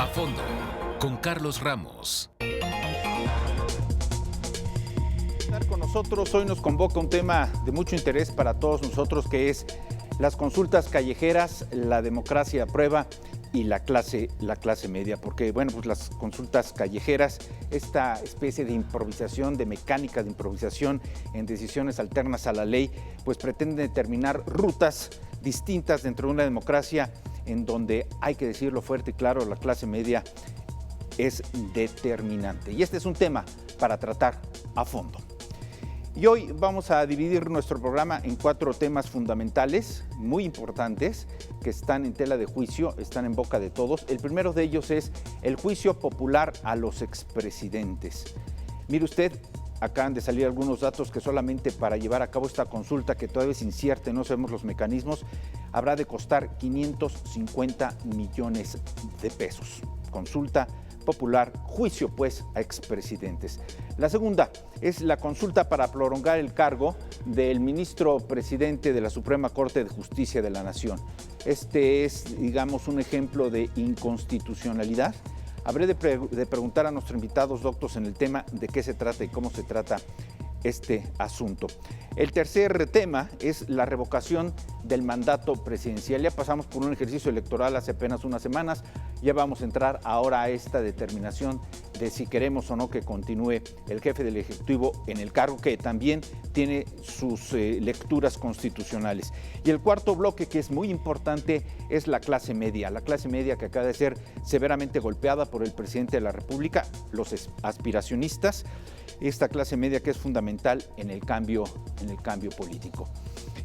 A fondo, con Carlos Ramos. Estar con nosotros hoy nos convoca un tema de mucho interés para todos nosotros, que es las consultas callejeras, la democracia a prueba y la clase media, porque bueno, pues las consultas callejeras, esta especie de improvisación, de mecánica de improvisación en decisiones alternas a la ley, pues pretenden determinar rutas distintas dentro de una democracia en donde, hay que decirlo fuerte y claro, la clase media es determinante. Y este es un tema para tratar a fondo. Y hoy vamos a dividir nuestro programa en 4 temas fundamentales, muy importantes, que están en tela de juicio, están en boca de todos. El primero de ellos es el juicio popular a los expresidentes. Mire usted, acaban de salir algunos datos que solamente para llevar a cabo esta consulta, que todavía es incierta y no sabemos los mecanismos, habrá de costar 550 millones de pesos. Consulta popular, juicio pues a expresidentes. La segunda es la consulta para prolongar el cargo del ministro presidente de la Suprema Corte de Justicia de la Nación. Este es, digamos, un ejemplo de inconstitucionalidad. Habré de preguntar a nuestros invitados doctos en el tema de qué se trata y cómo se trata este asunto. El tercer tema es la revocación del mandato presidencial. Ya pasamos por un ejercicio electoral hace apenas unas semanas, ya vamos a entrar ahora a esta determinación de si queremos o no que continúe el jefe del Ejecutivo en el cargo, que también tiene sus lecturas constitucionales. Y el cuarto bloque, que es muy importante, es la clase media que acaba de ser severamente golpeada por el presidente de la República, los aspiracionistas, esta clase media que es fundamental en el cambio político.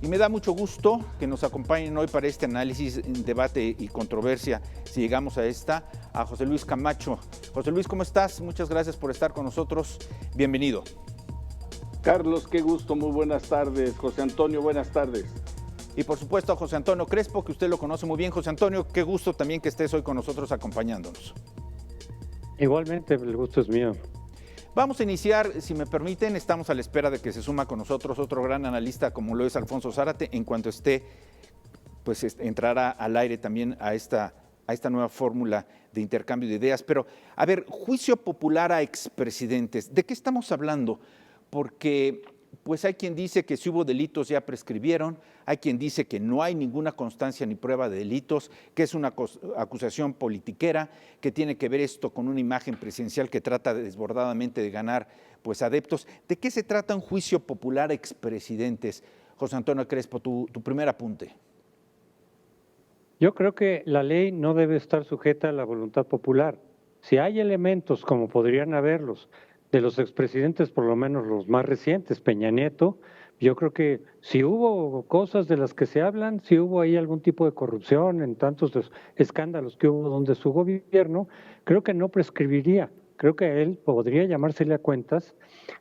Y me da mucho gusto que nos acompañen hoy para este análisis, debate y controversia, si llegamos a esta, a José Luis Camacho. José Luis, ¿cómo estás? Muchas gracias por estar con nosotros. Bienvenido. Carlos, qué gusto, muy buenas tardes. José Antonio, buenas tardes. Y por supuesto a José Antonio Crespo, que usted lo conoce muy bien. José Antonio, qué gusto también que estés hoy con nosotros acompañándonos. Igualmente, el gusto es mío. Vamos a iniciar, si me permiten, estamos a la espera de que se suma con nosotros otro gran analista como lo es Alfonso Zárate. En cuanto esté, pues entrará al aire también a esta nueva fórmula de intercambio de ideas. Pero, a ver, juicio popular a expresidentes, ¿de qué estamos hablando? Porque pues hay quien dice que si hubo delitos ya prescribieron, hay quien dice que no hay ninguna constancia ni prueba de delitos, que es una acusación politiquera, que tiene que ver esto con una imagen presidencial que trata desbordadamente de ganar pues adeptos. ¿De qué se trata un juicio popular a expresidentes? José Antonio Crespo, tu primer apunte. Yo creo que la ley no debe estar sujeta a la voluntad popular. Si hay elementos, como podrían haberlos, de los expresidentes, por lo menos los más recientes, Peña Nieto, yo creo que si hubo cosas de las que se hablan, si hubo ahí algún tipo de corrupción en tantos escándalos que hubo donde su gobierno, creo que no prescribiría. Creo que él podría llamársele a cuentas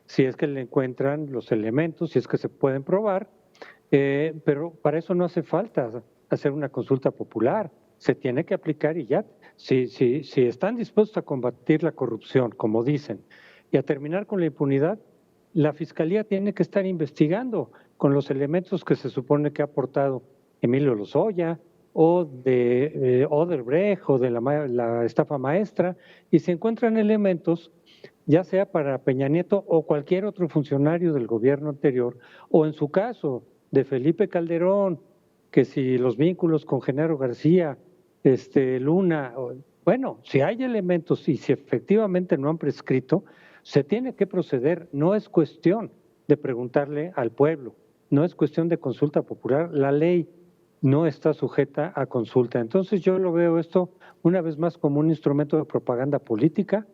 si es que le encuentran los elementos, si es que se pueden probar, pero para eso no hace falta hacer una consulta popular, se tiene que aplicar y ya. Si están dispuestos a combatir la corrupción, como dicen, y a terminar con la impunidad, la Fiscalía tiene que estar investigando con los elementos que se supone que ha aportado Emilio Lozoya o de Odebrecht o de la estafa maestra, y si encuentran elementos, ya sea para Peña Nieto o cualquier otro funcionario del gobierno anterior, o en su caso de Felipe Calderón, que si los vínculos con Genaro García, Luna, bueno, si hay elementos y si efectivamente no han prescrito, se tiene que proceder. No es cuestión de preguntarle al pueblo, no es cuestión de consulta popular, la ley no está sujeta a consulta. Entonces yo lo veo esto una vez más como un instrumento de propaganda política,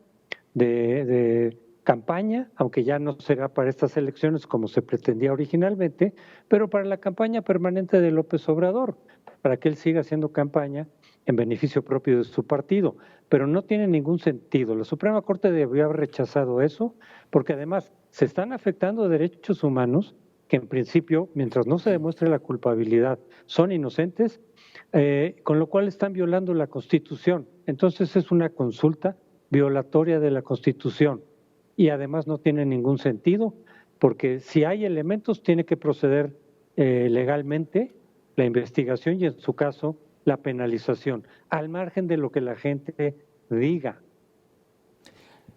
de campaña, aunque ya no será para estas elecciones como se pretendía originalmente, pero para la campaña permanente de López Obrador, para que él siga haciendo campaña en beneficio propio de su partido, pero no tiene ningún sentido. La Suprema Corte debió haber rechazado eso, porque además se están afectando derechos humanos que en principio, mientras no se demuestre la culpabilidad, son inocentes, con lo cual están violando la Constitución. Entonces es una consulta violatoria de la Constitución y además no tiene ningún sentido, porque si hay elementos tiene que proceder legalmente la investigación y en su caso la penalización, al margen de lo que la gente diga.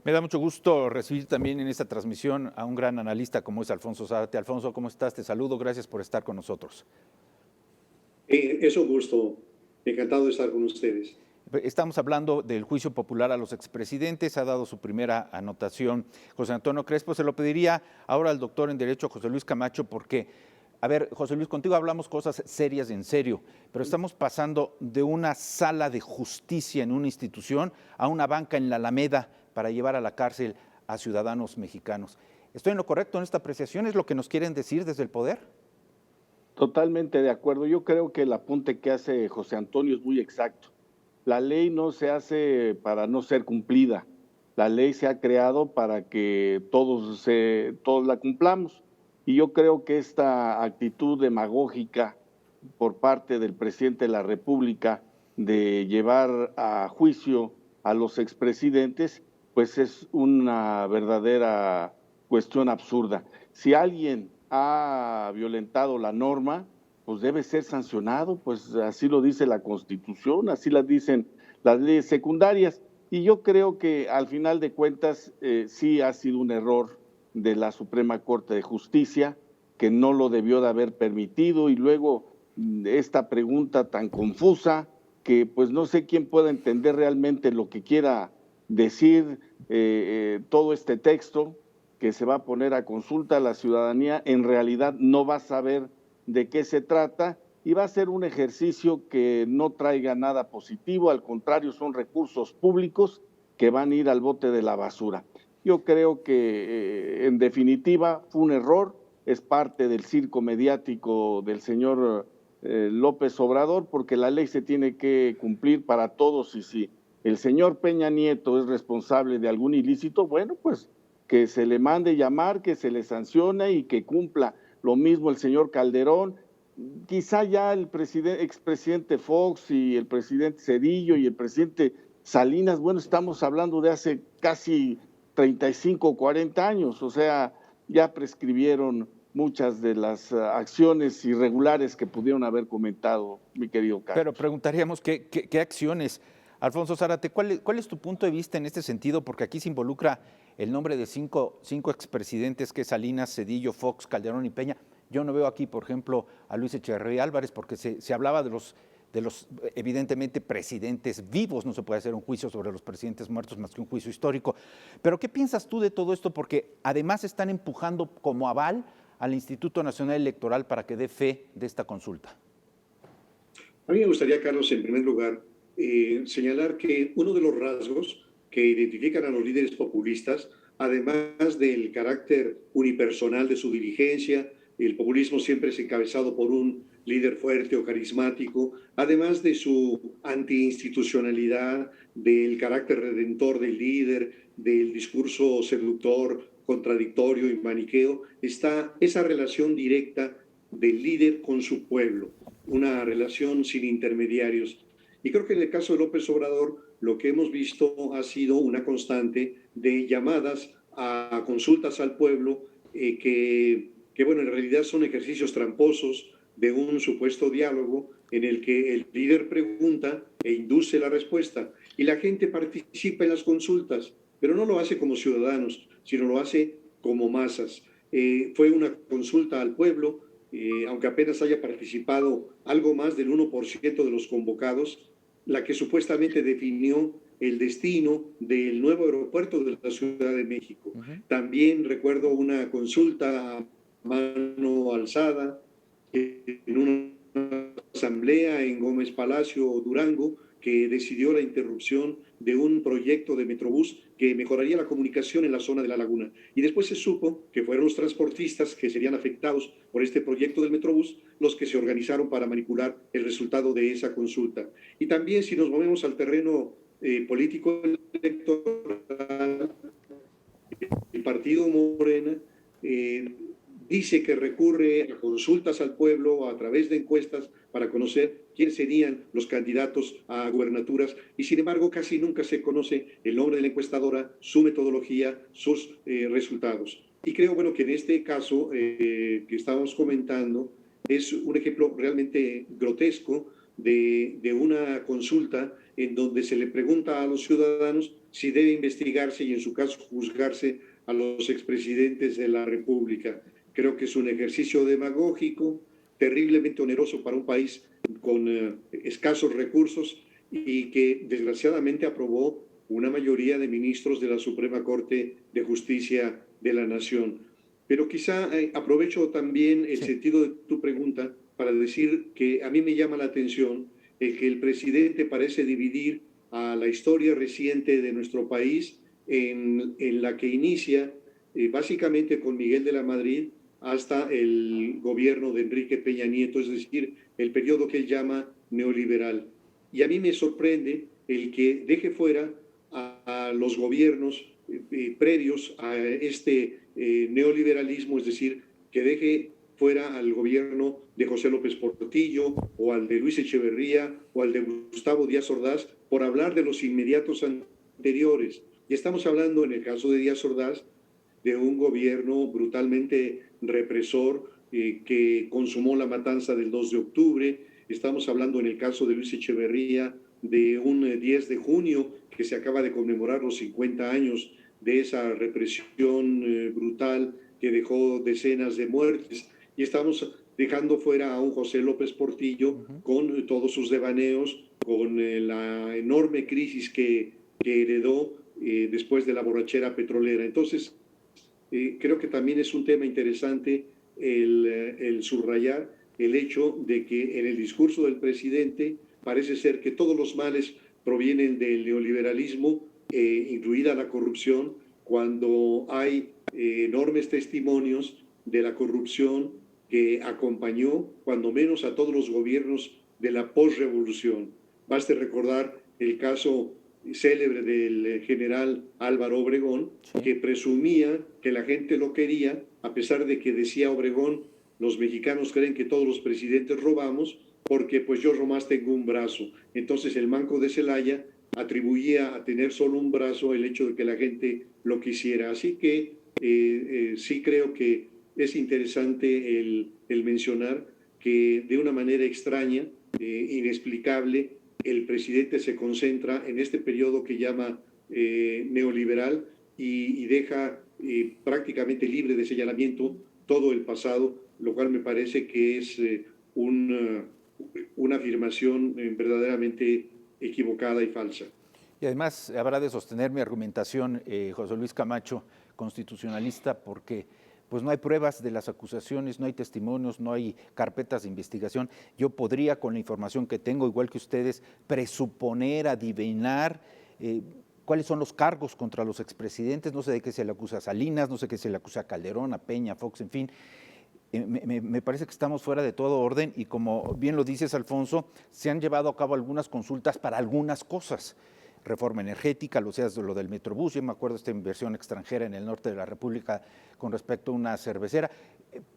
Me da mucho gusto recibir también en esta transmisión a un gran analista como es Alfonso Zárate. Alfonso, ¿cómo estás? Te saludo, gracias por estar con nosotros. Es un gusto, encantado de estar con ustedes. Estamos hablando del juicio popular a los expresidentes, ha dado su primera anotación José Antonio Crespo. Se lo pediría ahora al doctor en Derecho, José Luis Camacho, porque, a ver, José Luis, contigo hablamos cosas serias en serio, pero estamos pasando de una sala de justicia en una institución a una banca en la Alameda para llevar a la cárcel a ciudadanos mexicanos. ¿Estoy en lo correcto en esta apreciación? ¿Es lo que nos quieren decir desde el poder? Totalmente de acuerdo. Yo creo que el apunte que hace José Antonio es muy exacto. La ley no se hace para no ser cumplida. La ley se ha creado para que todos la cumplamos. Y yo creo que esta actitud demagógica por parte del presidente de la República de llevar a juicio a los expresidentes, pues es una verdadera cuestión absurda. Si alguien ha violentado la norma, pues debe ser sancionado, pues así lo dice la Constitución, así las dicen las leyes secundarias. Y yo creo que al final de cuentas sí ha sido un error de la Suprema Corte de Justicia, que no lo debió de haber permitido, y luego esta pregunta tan confusa que pues no sé quién pueda entender realmente lo que quiera decir todo este texto que se va a poner a consulta a la ciudadanía. En realidad no va a saber de qué se trata y va a ser un ejercicio que no traiga nada positivo, al contrario, son recursos públicos que van a ir al bote de la basura. Yo creo que en definitiva fue un error, es parte del circo mediático del señor López Obrador, porque la ley se tiene que cumplir para todos, y si el señor Peña Nieto es responsable de algún ilícito, bueno, pues que se le mande llamar, que se le sancione y que cumpla. Lo mismo el señor Calderón, quizá ya el expresidente Fox y el presidente Zedillo y el presidente Salinas, bueno, estamos hablando de hace casi 35 o 40 años, o sea, ya prescribieron muchas de las acciones irregulares que pudieron haber comentado, mi querido Carlos. Pero preguntaríamos qué acciones. Alfonso Zárate, ¿cuál es tu punto de vista en este sentido? Porque aquí se involucra el nombre de cinco expresidentes, que es Salinas, Zedillo, Fox, Calderón y Peña. Yo no veo aquí, por ejemplo, a Luis Echeverría Álvarez, porque se hablaba de los evidentemente presidentes vivos. No se puede hacer un juicio sobre los presidentes muertos más que un juicio histórico. Pero ¿qué piensas tú de todo esto? Porque además están empujando como aval al Instituto Nacional Electoral para que dé fe de esta consulta. A mí me gustaría, Carlos, en primer lugar, señalar que uno de los rasgos que identifican a los líderes populistas, además del carácter unipersonal de su dirigencia, el populismo siempre es encabezado por un líder fuerte o carismático, además de su antiinstitucionalidad, del carácter redentor del líder, del discurso seductor, contradictorio y maniqueo, está esa relación directa del líder con su pueblo, una relación sin intermediarios. Y creo que en el caso de López Obrador, lo que hemos visto ha sido una constante de llamadas a consultas al pueblo que bueno, en realidad son ejercicios tramposos de un supuesto diálogo en el que el líder pregunta e induce la respuesta y la gente participa en las consultas, pero no lo hace como ciudadanos, sino lo hace como masas. Fue una consulta al pueblo, aunque apenas haya participado algo más del 1% de los convocados, la que supuestamente definió el destino del nuevo aeropuerto de la Ciudad de México. También recuerdo una consulta a mano alzada en una asamblea en Gómez Palacio, Durango, que decidió la interrupción de un proyecto de Metrobús que mejoraría la comunicación en la zona de la laguna. Y después se supo que fueron los transportistas que serían afectados por este proyecto del Metrobús los que se organizaron para manipular el resultado de esa consulta. Y también, si nos movemos al terreno político electoral, el partido Morena dice que recurre a consultas al pueblo a través de encuestas para conocer quiénes serían los candidatos a gubernaturas, y sin embargo casi nunca se conoce el nombre de la encuestadora, su metodología, sus resultados. Y creo, bueno, que en este caso que estamos comentando es un ejemplo realmente grotesco de una consulta en donde se le pregunta a los ciudadanos si debe investigarse y en su caso juzgarse a los expresidentes de la República. Creo que es un ejercicio demagógico, terriblemente oneroso para un país con escasos recursos y que desgraciadamente aprobó una mayoría de ministros de la Suprema Corte de Justicia de la Nación. Pero quizá aprovecho también el sentido de tu pregunta para decir que a mí me llama la atención el que el presidente parece dividir a la historia reciente de nuestro país en la que inicia básicamente con Miguel de la Madrid hasta el gobierno de Enrique Peña Nieto, es decir, el periodo que él llama neoliberal. Y a mí me sorprende el que deje fuera a los gobiernos previos a este neoliberalismo, es decir, que deje fuera al gobierno de José López Portillo o al de Luis Echeverría o al de Gustavo Díaz Ordaz, por hablar de los inmediatos anteriores. Y estamos hablando, en el caso de Díaz Ordaz, de un gobierno brutalmente represor que consumó la matanza del 2 de octubre. Estamos hablando, en el caso de Luis Echeverría, de un 10 de junio que se acaba de conmemorar los 50 años de esa represión brutal que dejó decenas de muertes. Y estamos dejando fuera a un José López Portillo con todos sus devaneos, con la enorme crisis que heredó después de la borrachera petrolera. Entonces, creo que también es un tema interesante el subrayar el hecho de que en el discurso del presidente parece ser que todos los males provienen del neoliberalismo, incluida la corrupción, cuando hay enormes testimonios de la corrupción que acompañó, cuando menos, a todos los gobiernos de la posrevolución. Baste recordar el caso célebre del general Álvaro Obregón, que presumía que la gente lo quería, a pesar de que decía Obregón, los mexicanos creen que todos los presidentes robamos, porque pues yo nomás tengo un brazo. Entonces el Manco de Celaya atribuía a tener solo un brazo el hecho de que la gente lo quisiera. Así que sí creo que es interesante el mencionar que de una manera extraña, inexplicable, el presidente se concentra en este periodo que llama neoliberal y deja prácticamente libre de señalamiento todo el pasado, lo cual me parece que es una afirmación verdaderamente equivocada y falsa. Y además habrá de sostener mi argumentación, José Luis Camacho, constitucionalista, porque pues no hay pruebas de las acusaciones, no hay testimonios, no hay carpetas de investigación. Yo podría, con la información que tengo, igual que ustedes, presuponer, adivinar cuáles son los cargos contra los expresidentes. No sé de qué se le acusa a Salinas, no sé de qué se le acusa a Calderón, a Peña, a Fox, en fin. Me parece que estamos fuera de todo orden y, como bien lo dices, Alfonso, se han llevado a cabo algunas consultas para algunas cosas. Reforma energética, lo del Metrobús, yo me acuerdo de esta inversión extranjera en el norte de la República con respecto a una cervecera,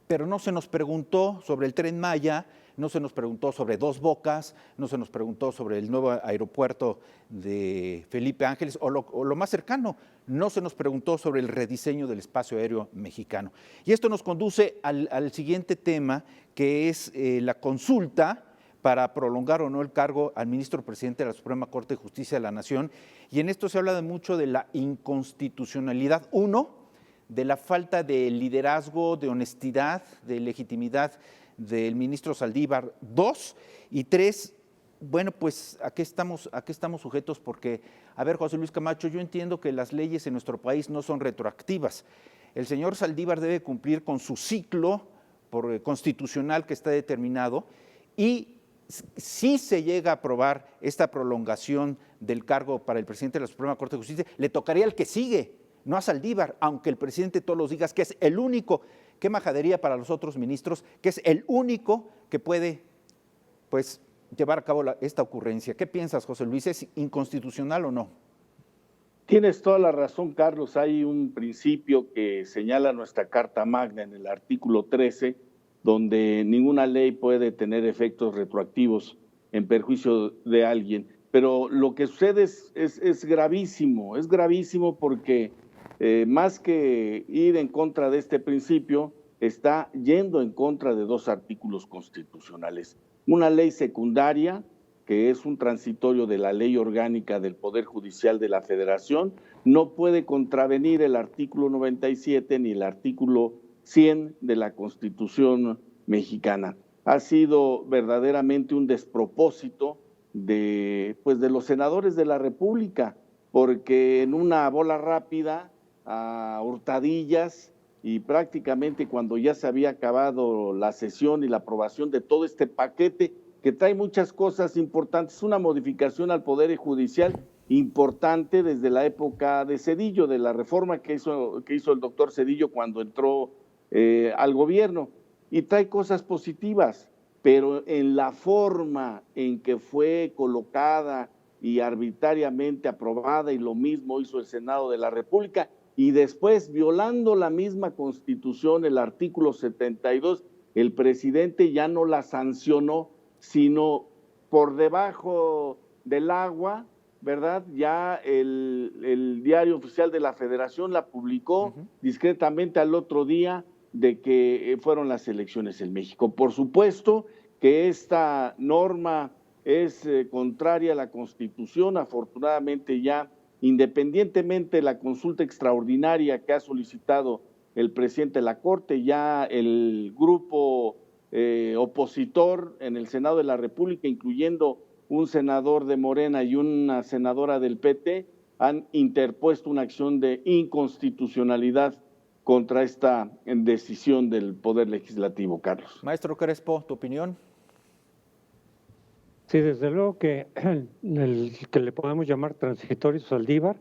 pero no se nos preguntó sobre el Tren Maya, no se nos preguntó sobre Dos Bocas, no se nos preguntó sobre el nuevo aeropuerto de Felipe Ángeles, o lo más cercano, no se nos preguntó sobre el rediseño del espacio aéreo mexicano. Y esto nos conduce al siguiente tema, que es la consulta para prolongar o no el cargo al ministro presidente de la Suprema Corte de Justicia de la Nación. Y en esto se habla mucho de la inconstitucionalidad. Uno, de la falta de liderazgo, de honestidad, de legitimidad del ministro Saldívar. Dos, y tres, bueno, pues ¿a qué estamos sujetos? Porque, a ver, José Luis Camacho, yo entiendo que las leyes en nuestro país no son retroactivas. El señor Saldívar debe cumplir con su ciclo constitucional que está determinado, y si se llega a aprobar esta prolongación del cargo para el presidente de la Suprema Corte de Justicia, le tocaría al que sigue, no a Saldívar, aunque el presidente todos los días que es el único. Qué majadería para los otros ministros, que es el único que puede, pues, llevar a cabo esta ocurrencia. ¿Qué piensas, José Luis? ¿Es inconstitucional o no? Tienes toda la razón, Carlos. Hay un principio que señala nuestra Carta Magna en el artículo 13, donde ninguna ley puede tener efectos retroactivos en perjuicio de alguien. Pero lo que sucede es gravísimo porque más que ir en contra de este principio, está yendo en contra de dos artículos constitucionales. Una ley secundaria que es un transitorio de la Ley Orgánica del Poder Judicial de la Federación, no puede contravenir el artículo 97 ni el artículo 100 de la Constitución mexicana. Ha sido verdaderamente un despropósito de los senadores de la República, porque en una bola rápida, a hurtadillas, y prácticamente cuando ya se había acabado la sesión y la aprobación de todo este paquete, que trae muchas cosas importantes, una modificación al Poder Judicial importante desde la época de Zedillo, de la reforma que hizo el doctor Zedillo cuando entró al gobierno, y trae cosas positivas, pero en la forma en que fue colocada y arbitrariamente aprobada, y lo mismo hizo el Senado de la República, y después, violando la misma Constitución, el artículo 72, el presidente ya no la sancionó, sino por debajo del agua, ¿verdad? Ya el Diario Oficial de la Federación la publicó discretamente al otro día de que fueron las elecciones en México. Por supuesto que esta norma es contraria a la Constitución. Afortunadamente ya, independientemente de la consulta extraordinaria que ha solicitado el presidente de la Corte, ya el grupo opositor en el Senado de la República, incluyendo un senador de Morena y una senadora del PT, han interpuesto una acción de inconstitucionalidad contra esta decisión del Poder Legislativo, Carlos. Maestro Crespo, ¿tu opinión? Sí, desde luego que el que le podemos llamar transitorio Saldívar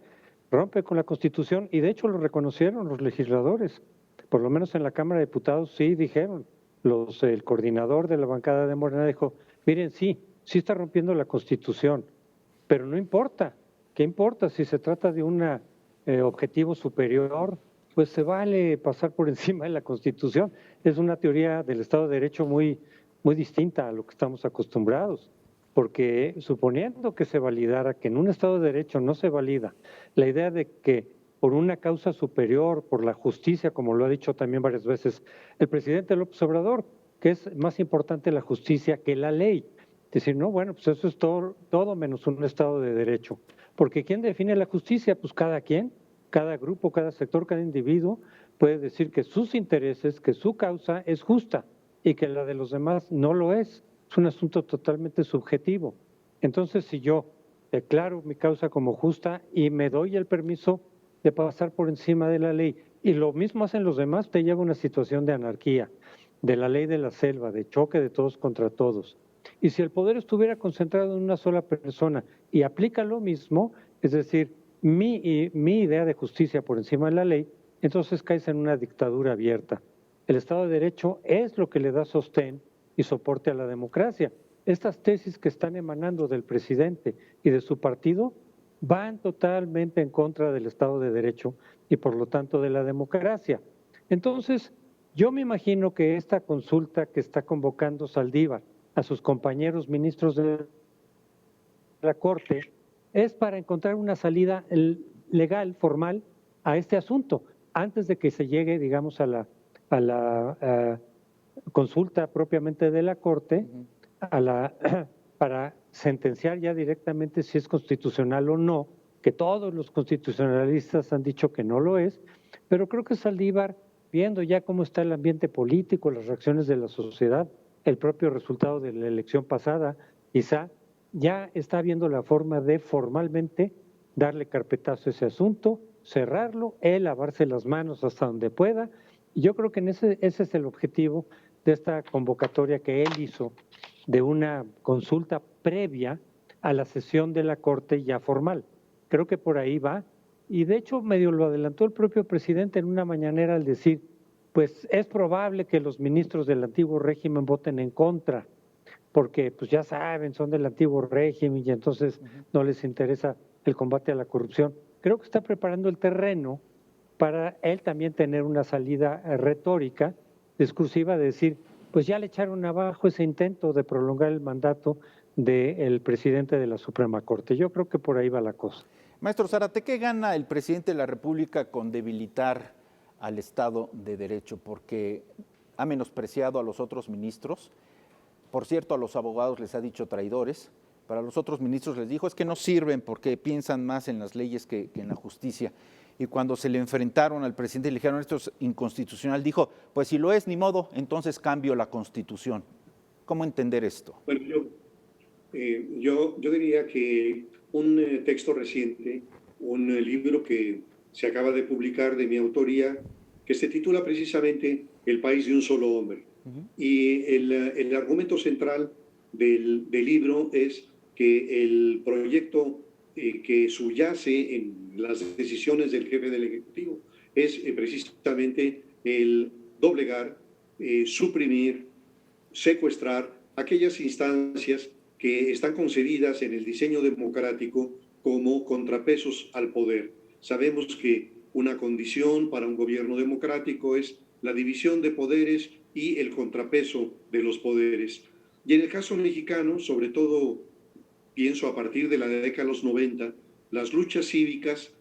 rompe con la Constitución, y de hecho lo reconocieron los legisladores, por lo menos en la Cámara de Diputados sí dijeron, el coordinador de la bancada de Morena dijo, miren, sí está rompiendo la Constitución, pero no importa, ¿qué importa? Si se trata de un objetivo superior, pues se vale pasar por encima de la Constitución. Es una teoría del Estado de Derecho muy distinta a lo que estamos acostumbrados, porque suponiendo que se validara, que en un Estado de Derecho no se valida la idea de que por una causa superior, por la justicia, como lo ha dicho también varias veces el presidente López Obrador, que es más importante la justicia que la ley. Decir, no, bueno, pues eso es todo menos un Estado de Derecho. Porque ¿quién define la justicia? Pues cada quien, cada grupo, cada sector, cada individuo puede decir que sus intereses, que su causa es justa y que la de los demás no lo es. Es un asunto totalmente subjetivo. Entonces, si yo declaro mi causa como justa y me doy el permiso de pasar por encima de la ley, y lo mismo hacen los demás, te lleva a una situación de anarquía, de la ley de la selva, de choque de todos contra todos. Y si el poder estuviera concentrado en una sola persona y aplica lo mismo, es decir, mi idea de justicia por encima de la ley, entonces caes en una dictadura abierta. El Estado de Derecho es lo que le da sostén y soporte a la democracia. Estas tesis que están emanando del presidente y de su partido van totalmente en contra del Estado de Derecho y por lo tanto de la democracia. Entonces, yo me imagino que esta consulta que está convocando Saldívar a sus compañeros ministros de la Corte es para encontrar una salida legal, formal, a este asunto, antes de que se llegue, digamos, a la consulta propiamente de la Corte, para sentenciar ya directamente si es constitucional o no, que todos los constitucionalistas han dicho que no lo es, pero creo que Saldívar, viendo ya cómo está el ambiente político, las reacciones de la sociedad, el propio resultado de la elección pasada, quizá ya está viendo la forma de formalmente darle carpetazo a ese asunto, cerrarlo, él lavarse las manos hasta donde pueda, y yo creo que ese es el objetivo de esta convocatoria que él hizo, de una consulta previa a la sesión de la Corte ya formal. Creo que por ahí va, y de hecho medio lo adelantó el propio presidente en una mañanera al decir, pues es probable que los ministros del antiguo régimen voten en contra, porque pues ya saben, son del antiguo régimen y entonces no les interesa el combate a la corrupción. Creo que está preparando el terreno para él también tener una salida retórica, discursiva, de decir, pues ya le echaron abajo ese intento de prolongar el mandato del presidente de la Suprema Corte. Yo creo que por ahí va la cosa. Maestro Zárate, ¿qué gana el presidente de la República con debilitar al Estado de Derecho? Porque ha menospreciado a los otros ministros, por cierto, a los abogados les ha dicho traidores, Para los otros ministros les dijo, es que no sirven porque piensan más en las leyes que en la justicia. Y cuando se le enfrentaron al presidente y le dijeron, esto es inconstitucional, dijo, pues si lo es, ni modo, entonces cambio la Constitución. ¿Cómo entender esto? Bueno, yo diría que un texto reciente, un libro que se acaba de publicar de mi autoría, que se titula precisamente El país de un solo hombre. Y el argumento central del libro es que el proyecto que subyace en las decisiones del jefe del Ejecutivo es precisamente el doblegar, suprimir, secuestrar aquellas instancias que están concebidas en el diseño democrático como contrapesos al poder. Sabemos que una condición para un gobierno democrático es la división de poderes y el contrapeso de los poderes. Y en el caso mexicano, sobre todo, pienso a partir de la década de los 90, las luchas cívicas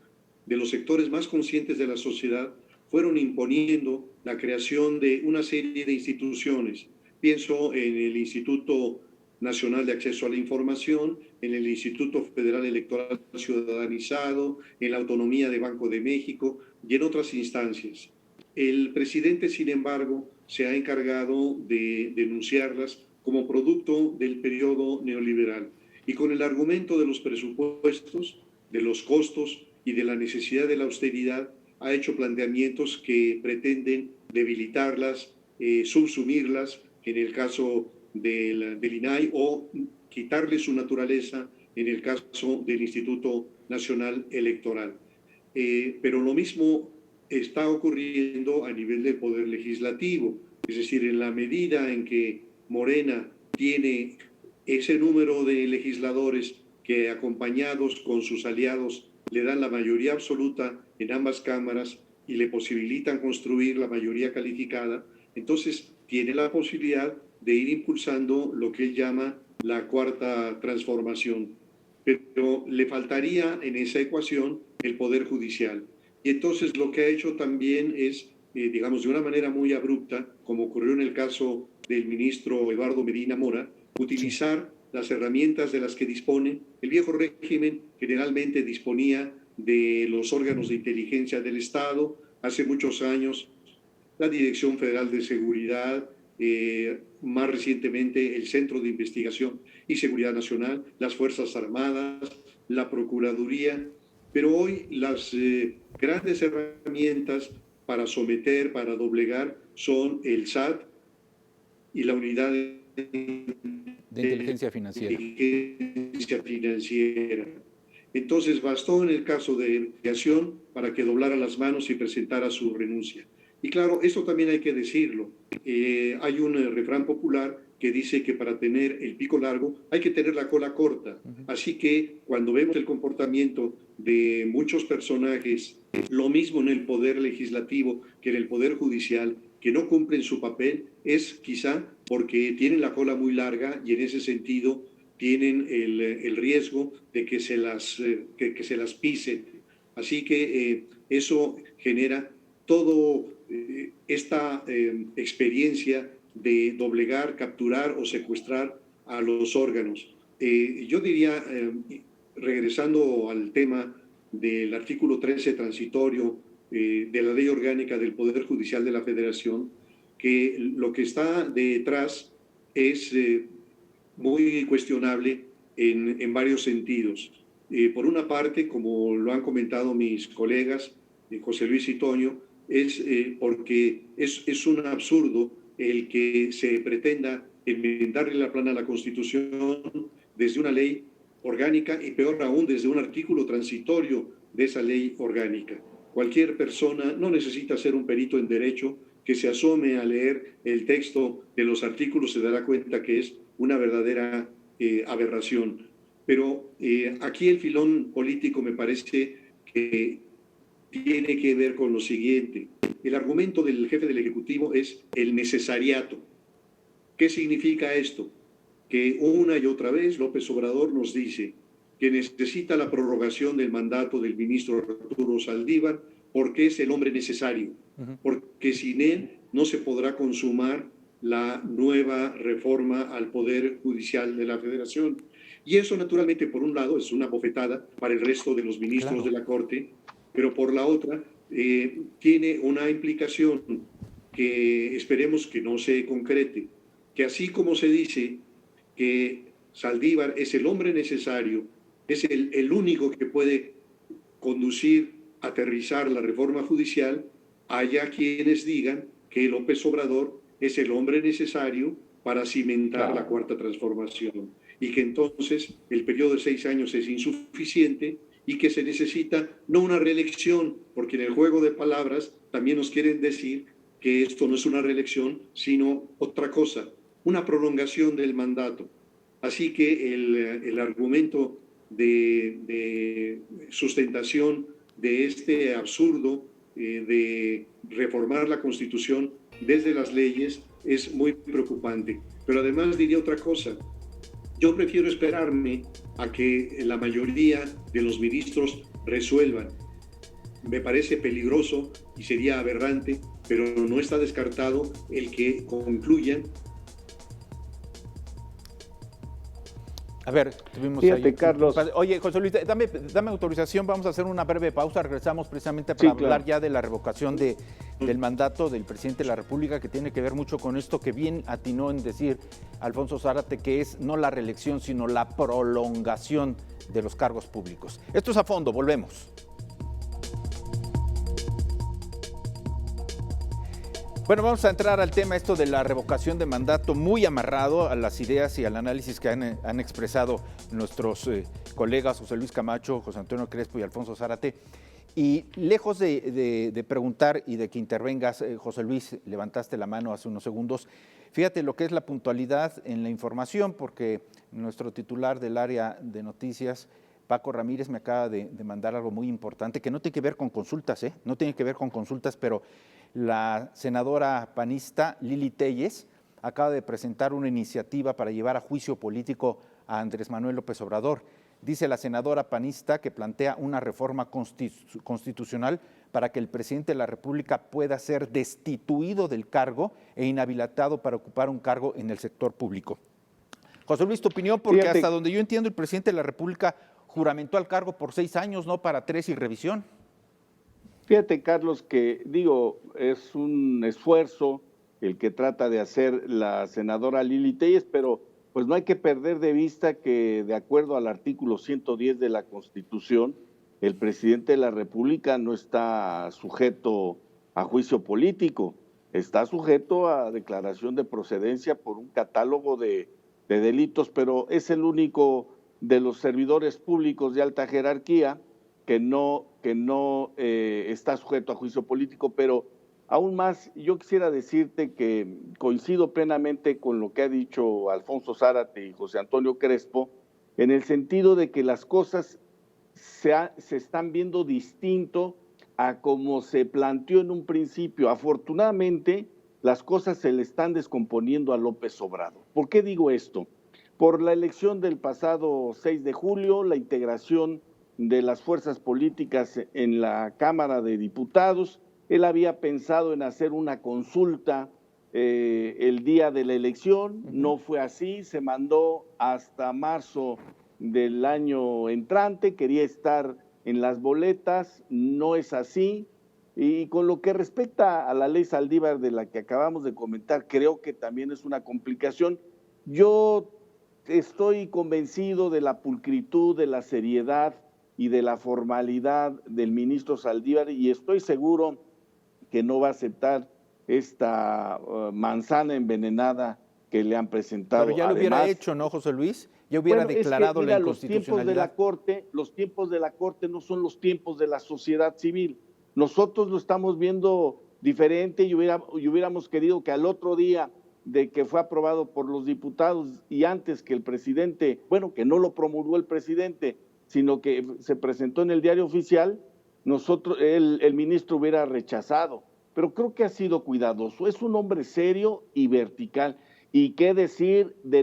de los sectores más conscientes de la sociedad fueron imponiendo la creación de una serie de instituciones. Pienso en el Instituto Nacional de Acceso a la Información, en el Instituto Federal Electoral Ciudadanizado, en la autonomía de Banco de México y en otras instancias. El presidente, sin embargo, se ha encargado de denunciarlas como producto del periodo neoliberal y con el argumento de los presupuestos, de los costos y de la necesidad de la austeridad, ha hecho planteamientos que pretenden debilitarlas, subsumirlas, en el caso del INAI, o quitarle su naturaleza en el caso del Instituto Nacional Electoral. Pero lo mismo está ocurriendo a nivel del Poder Legislativo, es decir, en la medida en que Morena tiene ese número de legisladores que, acompañados con sus aliados, le dan la mayoría absoluta en ambas cámaras y le posibilitan construir la mayoría calificada, entonces tiene la posibilidad de ir impulsando lo que él llama la cuarta transformación. Pero le faltaría en esa ecuación el Poder Judicial. Y entonces lo que ha hecho también es, digamos, de una manera muy abrupta, como ocurrió en el caso del ministro Eduardo Medina Mora, utilizar las herramientas de las que dispone. El viejo régimen generalmente disponía de los órganos de inteligencia del Estado. Hace muchos años, la Dirección Federal de Seguridad, más recientemente el Centro de Investigación y Seguridad Nacional, las Fuerzas Armadas, la Procuraduría, pero hoy las grandes herramientas para someter, para doblegar, son el SAT y la Unidad de Inteligencia Financiera. Entonces bastó en el caso de creación para que doblara las manos y presentara su renuncia. Y claro, esto también hay que decirlo. Hay un refrán popular que dice que para tener el pico largo hay que tener la cola corta. Así que cuando vemos el comportamiento de muchos personajes, lo mismo en el Poder Legislativo que en el Poder Judicial, que no cumplen su papel, es quizá porque tienen la cola muy larga y en ese sentido tienen el riesgo de que se las pisen. Así que eso genera todo esta experiencia de doblegar, capturar o secuestrar a los órganos. Yo diría, regresando al tema del artículo 13 transitorio de la Ley Orgánica del Poder Judicial de la Federación, que lo que está detrás es muy cuestionable en varios sentidos. Por una parte, como lo han comentado mis colegas, José Luis y Toño, es porque es un absurdo el que se pretenda enmendarle la plana a la Constitución desde una ley orgánica y peor aún desde un artículo transitorio de esa ley orgánica. Cualquier persona, no necesita ser un perito en derecho, que se asome a leer el texto de los artículos se dará cuenta que es una verdadera aberración. Pero aquí el filón político me parece que tiene que ver con lo siguiente. El argumento del jefe del Ejecutivo es el necesariato. ¿Qué significa esto? Que una y otra vez López Obrador nos dice que necesita la prorrogación del mandato del ministro Arturo Saldívar porque es el hombre necesario, porque sin él no se podrá consumar la nueva reforma al Poder Judicial de la Federación. Y eso naturalmente, por un lado, es una bofetada para el resto de los ministros de la Corte, pero por la otra, tiene una implicación que esperemos que no se concrete, que así como se dice que Saldívar es el hombre necesario, es el único que puede conducir, aterrizar la reforma judicial, haya quienes digan que López Obrador es el hombre necesario para cimentar la cuarta transformación y que entonces el periodo de 6 años es insuficiente y que se necesita no una reelección, porque en el juego de palabras también nos quieren decir que esto no es una reelección, sino otra cosa, una prolongación del mandato. Así que el argumento de sustentación de este absurdo de reformar la Constitución desde las leyes es muy preocupante. Pero además diría otra cosa. Yo prefiero esperarme a que la mayoría de los ministros resuelvan. Me parece peligroso y sería aberrante, pero no está descartado el que concluyan. A ver, tuvimos Fíjate, ahí, Carlos. Oye, José Luis, dame autorización, vamos a hacer una breve pausa, regresamos precisamente para hablar ya de la revocación del mandato del presidente de la República, que tiene que ver mucho con esto que bien atinó en decir Alfonso Zárate, que es no la reelección, sino la prolongación de los cargos públicos. Esto es A Fondo, volvemos. Bueno, vamos a entrar al tema esto de la revocación de mandato, muy amarrado a las ideas y al análisis que han expresado nuestros colegas José Luis Camacho, José Antonio Crespo y Alfonso Zárate. Y lejos de preguntar y de que intervengas, José Luis, levantaste la mano hace unos segundos, fíjate lo que es la puntualidad en la información, porque nuestro titular del área de noticias, Paco Ramírez, me acaba de mandar algo muy importante, que no tiene que ver con consultas, no tiene que ver con consultas, pero la senadora panista Lili Téllez acaba de presentar una iniciativa para llevar a juicio político a Andrés Manuel López Obrador. Dice la senadora panista que plantea una reforma constitucional para que el presidente de la República pueda ser destituido del cargo e inhabilitado para ocupar un cargo en el sector público. José Luis, tu opinión, porque Fíjate, hasta donde yo entiendo el presidente de la República juramentó al cargo por 6 años, no para 3 y revisión. Fíjate, Carlos, que digo, es un esfuerzo el que trata de hacer la senadora Lili Téllez, pero pues no hay que perder de vista que de acuerdo al artículo 110 de la Constitución, el presidente de la República no está sujeto a juicio político, está sujeto a declaración de procedencia por un catálogo de delitos, pero es el único de los servidores públicos de alta jerarquía que no está sujeto a juicio político, pero aún más, yo quisiera decirte que coincido plenamente con lo que ha dicho Alfonso Zárate y José Antonio Crespo, en el sentido de que las cosas se están viendo distinto a como se planteó en un principio. Afortunadamente, las cosas se le están descomponiendo a López Obrador. ¿Por qué digo esto? Por la elección del pasado 6 de julio, la integración de las fuerzas políticas en la Cámara de Diputados. Él había pensado en hacer una consulta el día de la elección, no fue así, se mandó hasta marzo del año entrante, quería estar en las boletas, no es así. Y con lo que respecta a la ley Saldívar de la que acabamos de comentar, creo que también es una complicación. Yo estoy convencido de la pulcritud, de la seriedad y de la formalidad del ministro Saldívar, y estoy seguro que no va a aceptar esta manzana envenenada que le han presentado. Pero ya lo hubiera hecho, ¿no, José Luis? Ya hubiera declarado la inconstitucionalidad. Los tiempos de la Corte no son los tiempos de la sociedad civil. Nosotros lo estamos viendo diferente y hubiéramos querido que al otro día de que fue aprobado por los diputados y antes que el presidente, bueno, que no lo promulgó el presidente, sino que se presentó en el diario oficial, el ministro hubiera rechazado. Pero creo que ha sido cuidadoso, es un hombre serio y vertical. Y qué decir de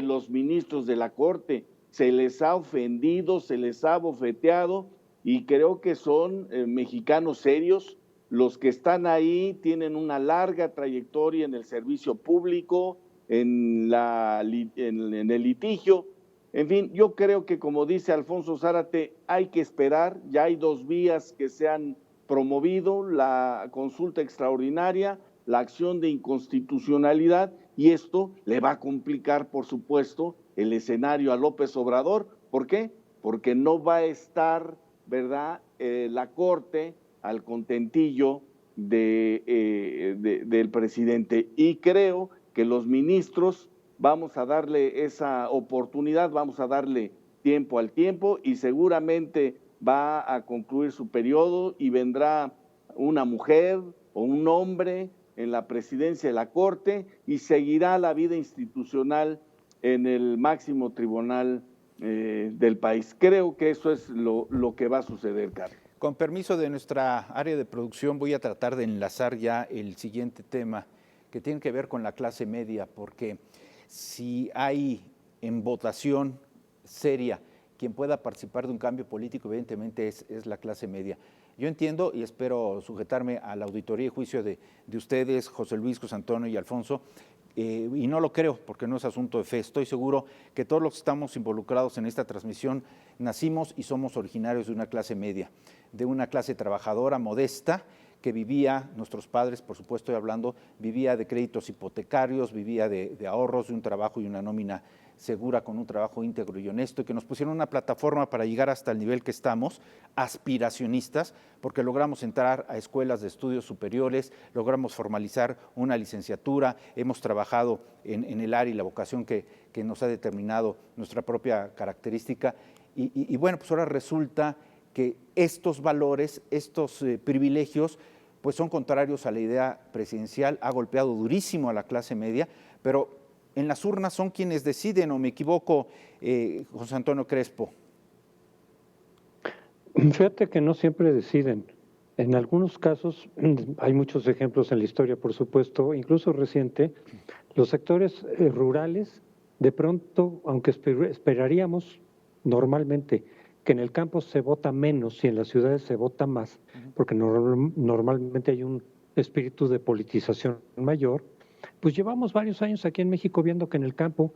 los ministros de la Corte, se les ha ofendido, se les ha bofeteado, y creo que son mexicanos serios. Los que están ahí tienen una larga trayectoria en el servicio público, en el litigio. En fin, yo creo que, como dice Alfonso Zárate, hay que esperar. Ya hay 2 vías que se han promovido: la consulta extraordinaria, la acción de inconstitucionalidad, y esto le va a complicar, por supuesto, el escenario a López Obrador. ¿Por qué? Porque no va a estar, ¿verdad?, la Corte al contentillo del presidente. Y creo que los ministros vamos a darle esa oportunidad, vamos a darle tiempo al tiempo, y seguramente va a concluir su periodo y vendrá una mujer o un hombre en la presidencia de la Corte y seguirá la vida institucional en el máximo tribunal del país. Creo que eso es lo que va a suceder, Carlos. Con permiso de nuestra área de producción, voy a tratar de enlazar ya el siguiente tema, que tiene que ver con la clase media, porque si hay en votación seria quien pueda participar de un cambio político, evidentemente es la clase media. Yo entiendo y espero sujetarme a la auditoría y juicio de ustedes, José Luis, José Antonio y Alfonso, y no lo creo porque no es asunto de fe. Estoy seguro que todos los que estamos involucrados en esta transmisión nacimos y somos originarios de una clase media, de una clase trabajadora modesta que vivía, nuestros padres, por supuesto estoy hablando, vivía de créditos hipotecarios, vivía de ahorros, de un trabajo y una nómina segura, con un trabajo íntegro y honesto, y que nos pusieron una plataforma para llegar hasta el nivel que estamos, aspiracionistas, porque logramos entrar a escuelas de estudios superiores, logramos formalizar una licenciatura, hemos trabajado en el área y la vocación que nos ha determinado nuestra propia característica, y bueno, pues ahora resulta que estos valores, estos privilegios, pues son contrarios a la idea presidencial, ha golpeado durísimo a la clase media, pero en las urnas son quienes deciden, ¿o me equivoco, José Antonio Crespo? Fíjate que no siempre deciden. En algunos casos, hay muchos ejemplos en la historia, por supuesto, incluso reciente, los sectores rurales, de pronto, aunque esperaríamos normalmente que en el campo se vota menos y en las ciudades se vota más, porque normalmente hay un espíritu de politización mayor, pues llevamos varios años aquí en México viendo que en el campo,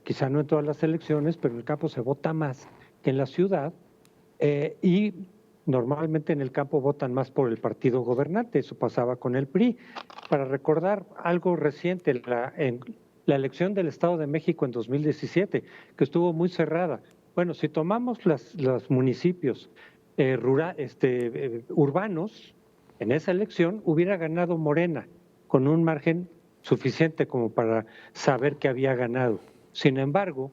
quizá no en todas las elecciones, pero en el campo se vota más que en la ciudad, y normalmente en el campo votan más por el partido gobernante. Eso pasaba con el PRI. Para recordar algo reciente, en la elección del Estado de México en 2017, que estuvo muy cerrada. Bueno, si tomamos los municipios urbanos, en esa elección hubiera ganado Morena, con un margen suficiente como para saber que había ganado. Sin embargo,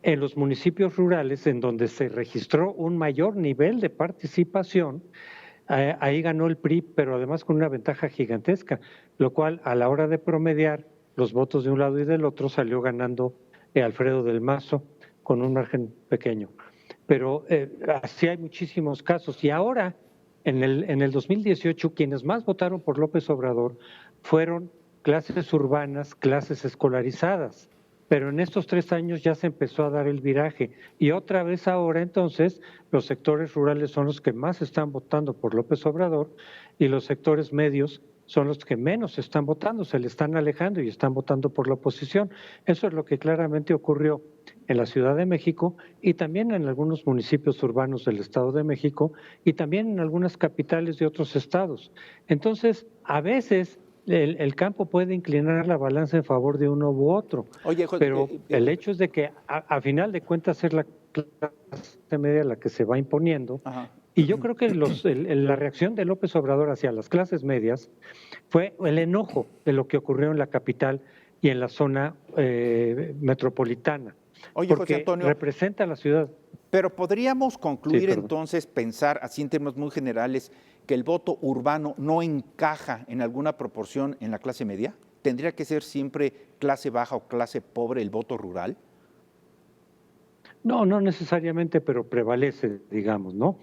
en los municipios rurales, en donde se registró un mayor nivel de participación, ahí ganó el PRI, pero además con una ventaja gigantesca, lo cual a la hora de promediar los votos de un lado y del otro salió ganando Alfredo del Mazo con un margen pequeño. Pero así hay muchísimos casos. Y ahora, en el 2018, quienes más votaron por López Obrador fueron clases urbanas, clases escolarizadas, pero en estos 3 años ya se empezó a dar el viraje, y otra vez ahora entonces los sectores rurales son los que más están votando por López Obrador y los sectores medios son los que menos están votando, se le están alejando y están votando por la oposición. Eso es lo que claramente ocurrió en la Ciudad de México y también en algunos municipios urbanos del Estado de México y también en algunas capitales de otros estados. Entonces, a veces el campo puede inclinar la balanza en favor de uno u otro. Oye, pero el hecho es de que a final de cuentas es la clase media la que se va imponiendo. Ajá. Y yo creo que la reacción de López Obrador hacia las clases medias fue el enojo de lo que ocurrió en la capital y en la zona metropolitana. Oye, porque José Antonio, representa a la ciudad. Pero podríamos concluir entonces, pensar así en términos muy generales, que el voto urbano no encaja en alguna proporción en la clase media. ¿Tendría que ser siempre clase baja o clase pobre el voto rural? No, no necesariamente, pero prevalece, digamos, ¿no?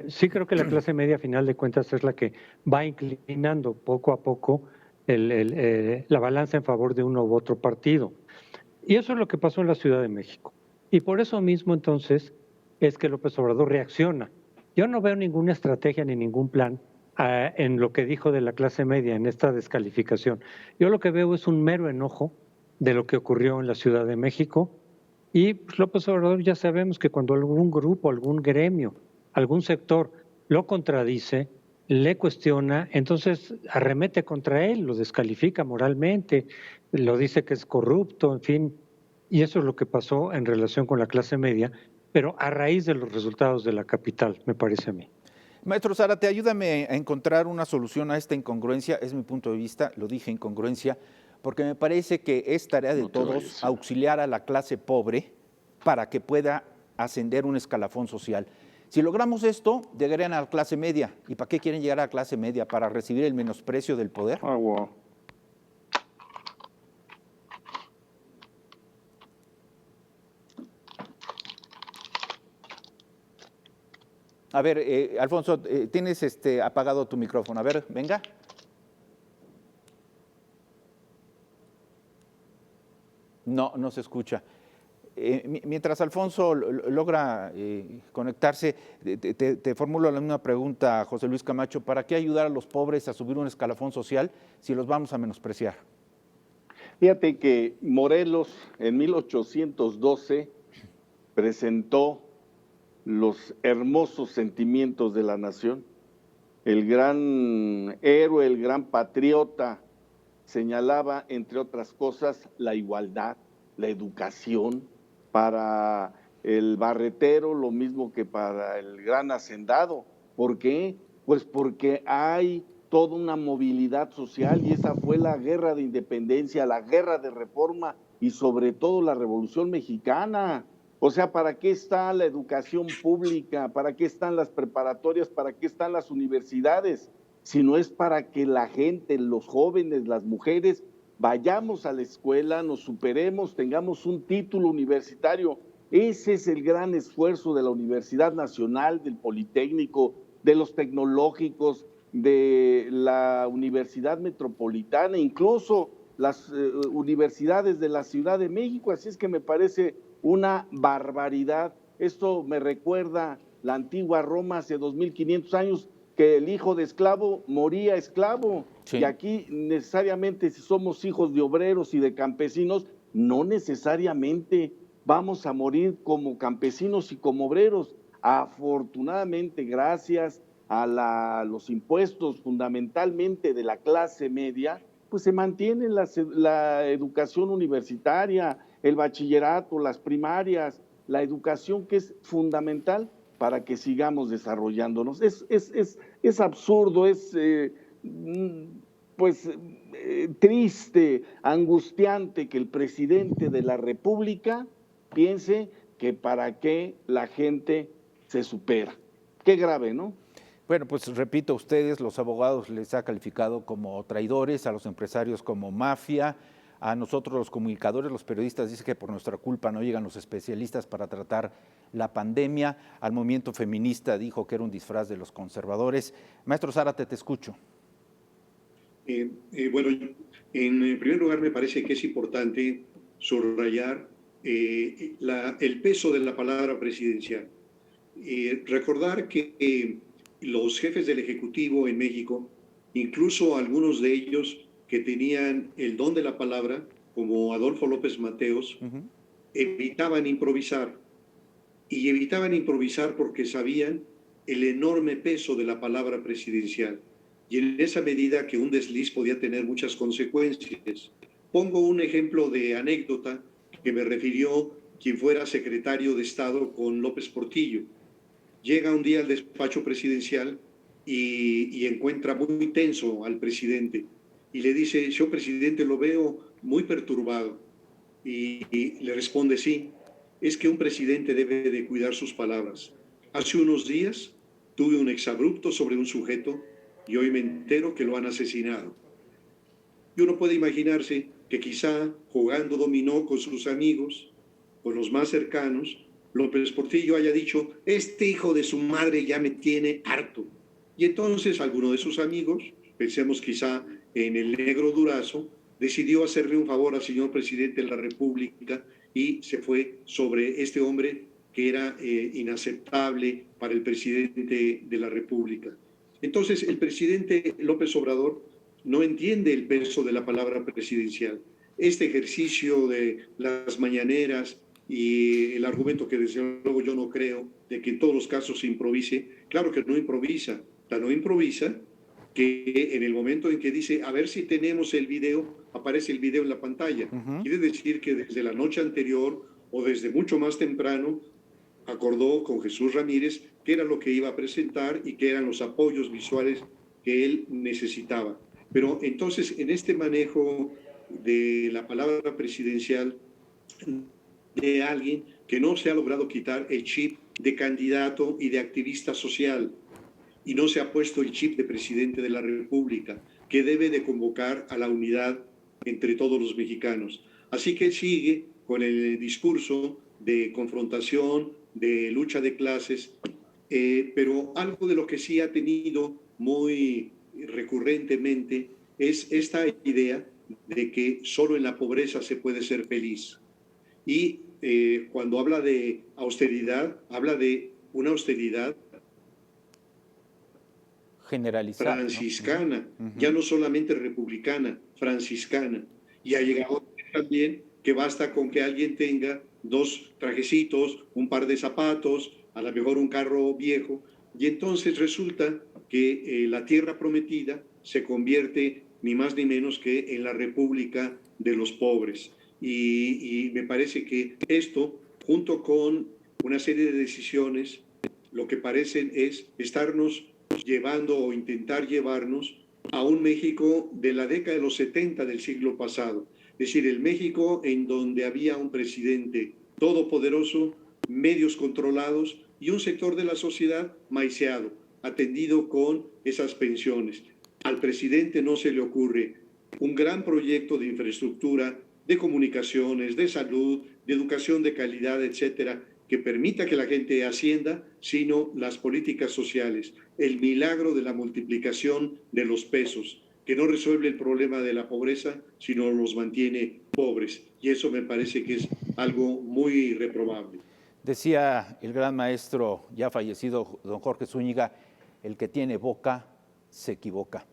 Sí creo que la clase media, a final de cuentas, es la que va inclinando poco a poco la balanza en favor de uno u otro partido. Y eso es lo que pasó en la Ciudad de México. Y por eso mismo, entonces, es que López Obrador reacciona. Yo no veo ninguna estrategia ni ningún plan en lo que dijo de la clase media, en esta descalificación. Yo lo que veo es un mero enojo de lo que ocurrió en la Ciudad de México, Y pues, López Obrador ya sabemos que cuando algún grupo, algún gremio, algún sector lo contradice, le cuestiona, entonces arremete contra él, lo descalifica moralmente, lo dice que es corrupto, en fin. Y eso es lo que pasó en relación con la clase media, pero a raíz de los resultados de la capital, me parece a mí. Maestro Zárate, ayúdame a encontrar una solución a esta incongruencia, es mi punto de vista, lo dije incongruencia, porque me parece que es tarea de todos auxiliar a la clase pobre para que pueda ascender un escalafón social. Si logramos esto, llegarían a la clase media. ¿Y para qué quieren llegar a la clase media? ¿Para recibir el menosprecio del poder? Wow. A ver, Alfonso, tienes apagado tu micrófono. A ver, venga. No, no se escucha. Mientras Alfonso logra conectarse, te formulo la misma pregunta, José Luis Camacho. ¿Para qué ayudar a los pobres a subir un escalafón social si los vamos a menospreciar? Fíjate que Morelos en 1812 presentó los hermosos sentimientos de la nación. El gran héroe, el gran patriota, señalaba, entre otras cosas, la igualdad, la educación. Para el barretero, lo mismo que para el gran hacendado. ¿Por qué? Pues porque hay toda una movilidad social y esa fue la guerra de independencia, la guerra de reforma y sobre todo la Revolución Mexicana. O sea, ¿para qué está la educación pública? ¿Para qué están las preparatorias? ¿Para qué están las universidades? Si no es para que la gente, los jóvenes, las mujeres, vayamos a la escuela, nos superemos, tengamos un título universitario. Ese es el gran esfuerzo de la Universidad Nacional, del Politécnico, de los tecnológicos, de la Universidad Metropolitana, incluso las universidades de la Ciudad de México. Así es que me parece una barbaridad. Esto me recuerda la antigua Roma hace 2500 años, que el hijo de esclavo moría esclavo. Sí. Y aquí necesariamente, si somos hijos de obreros y de campesinos, no necesariamente vamos a morir como campesinos y como obreros. Afortunadamente, gracias a los impuestos fundamentalmente de la clase media, pues se mantiene la educación universitaria, el bachillerato, las primarias, la educación que es fundamental para que sigamos desarrollándonos. Es absurdo, es triste, angustiante que el presidente de la República piense que para qué la gente se supera. Qué grave, ¿no? Bueno, pues repito, a ustedes, los abogados, les ha calificado como traidores, a los empresarios como mafia, a nosotros los comunicadores, los periodistas, dice que por nuestra culpa no llegan los especialistas para tratar la pandemia. Al movimiento feminista dijo que era un disfraz de los conservadores. Maestro Zárate, te escucho. Bueno, en primer lugar me parece que es importante subrayar el peso de la palabra presidencial. Recordar que los jefes del Ejecutivo en México, incluso algunos de ellos que tenían el don de la palabra, como Adolfo López Mateos, evitaban improvisar. Y evitaban improvisar porque sabían el enorme peso de la palabra presidencial. Y en esa medida que un desliz podía tener muchas consecuencias. Pongo un ejemplo de anécdota que me refirió quien fuera secretario de Estado con López Portillo. Llega un día al despacho presidencial y encuentra muy tenso al presidente. Y le dice, yo presidente lo veo muy perturbado. Y le responde, sí, es que un presidente debe de cuidar sus palabras. Hace unos días tuve un exabrupto sobre un sujeto y hoy me entero que lo han asesinado. Y uno puede imaginarse que quizá jugando dominó con sus amigos, con los más cercanos, López Portillo haya dicho, este hijo de su madre ya me tiene harto. Y entonces alguno de sus amigos, pensemos quizá en el negro Durazo, decidió hacerle un favor al señor presidente de la República y se fue sobre este hombre que era inaceptable para el presidente de la República. Entonces, el presidente López Obrador no entiende el peso de la palabra presidencial. Este ejercicio de las mañaneras y el argumento que desde luego yo no creo de que en todos los casos se improvise, claro que no improvisa, no improvisa que en el momento en que dice, a ver si tenemos el video, aparece el video en la pantalla. Quiere decir que desde la noche anterior o desde mucho más temprano acordó con Jesús Ramírez qué era lo que iba a presentar y qué eran los apoyos visuales que él necesitaba. Pero entonces, en este manejo de la palabra presidencial de alguien que no se ha logrado quitar el chip de candidato y de activista social, y no se ha puesto el chip de presidente de la República, que debe de convocar a la unidad entre todos los mexicanos. Así que sigue con el discurso de confrontación, de lucha de clases, pero algo de lo que sí ha tenido muy recurrentemente es esta idea de que solo en la pobreza se puede ser feliz. Y cuando habla de austeridad, habla de una austeridad generalizada, franciscana, ¿no? Ya no solamente republicana, franciscana. Y ha llegado también que basta con que alguien tenga 2 trajecitos, un par de zapatos, a lo mejor un carro viejo, y entonces resulta que la tierra prometida se convierte ni más ni menos que en la república de los pobres. Y me parece que esto, junto con una serie de decisiones, lo que parecen es estarnos llevando o intentar llevarnos a un México de la década de los 70 del siglo pasado. Es decir, el México en donde había un presidente todopoderoso, medios controlados y un sector de la sociedad maiceado, atendido con esas pensiones. Al presidente no se le ocurre un gran proyecto de infraestructura, de comunicaciones, de salud, de educación de calidad, etcétera, que permita que la gente ascienda, sino las políticas sociales, el milagro de la multiplicación de los pesos, que no resuelve el problema de la pobreza, sino los mantiene pobres. Y eso me parece que es algo muy reprobable. Decía el gran maestro ya fallecido, don Jorge Zúñiga, el que tiene boca se equivoca.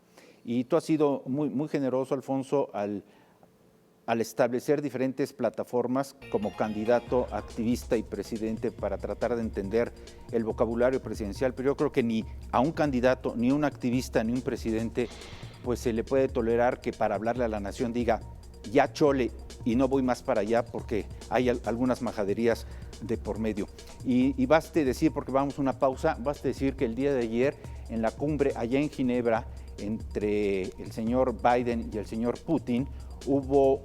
Y tú has sido muy generoso, Alfonso, al establecer diferentes plataformas como candidato, activista y presidente para tratar de entender el vocabulario presidencial, pero yo creo que ni a un candidato, ni a un activista, ni a un presidente, pues se le puede tolerar que para hablarle a la nación diga, ya chole, y no voy más para allá porque hay algunas majaderías de por medio. Y baste decir, porque vamos a una pausa, baste decir que el día de ayer en la cumbre allá en Ginebra entre el señor Biden y el señor Putin, hubo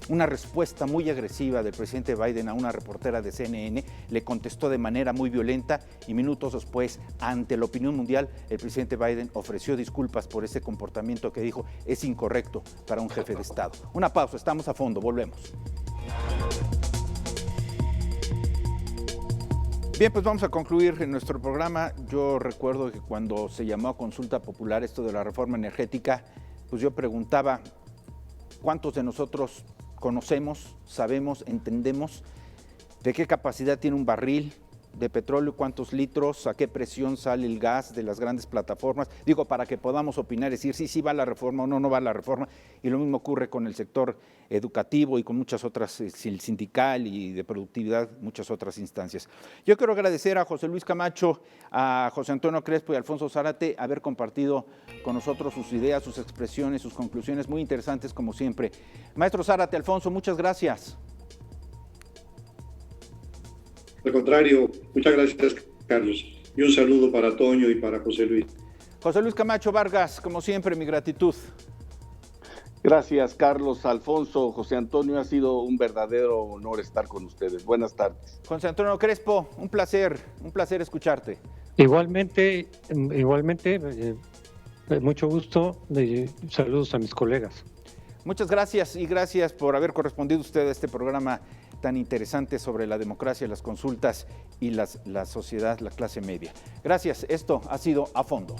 una respuesta muy agresiva del presidente Biden a una reportera de CNN, le contestó de manera muy violenta y minutos después, ante la opinión mundial, el presidente Biden ofreció disculpas por ese comportamiento que dijo es incorrecto para un jefe de Estado. Una pausa, estamos a fondo, volvemos. Bien, pues vamos a concluir en nuestro programa. Yo recuerdo que cuando se llamó a consulta popular esto de la reforma energética, pues yo preguntaba, ¿cuántos de nosotros conocemos, sabemos, entendemos de qué capacidad tiene un barril de petróleo, cuántos litros, a qué presión sale el gas de las grandes plataformas? Digo, para que podamos opinar, decir sí va la reforma o no va la reforma. Y lo mismo ocurre con el sector educativo y con muchas otras, el sindical y de productividad, muchas otras instancias. Yo quiero agradecer a José Luis Camacho, a José Antonio Crespo y a Alfonso Zárate haber compartido con nosotros sus ideas, sus expresiones, sus conclusiones muy interesantes como siempre. Maestro Zárate, Alfonso, muchas gracias. Al contrario, muchas gracias, Carlos. Y un saludo para Toño y para José Luis. José Luis Camacho Vargas, como siempre, mi gratitud. Gracias, Carlos, Alfonso, José Antonio. Ha sido un verdadero honor estar con ustedes. Buenas tardes. José Antonio Crespo, un placer escucharte. Igualmente, mucho gusto. Saludos a mis colegas. Muchas gracias y gracias por haber correspondido usted a este programa tan interesante sobre la democracia, las consultas y la sociedad, la clase media. Gracias, esto ha sido A Fondo.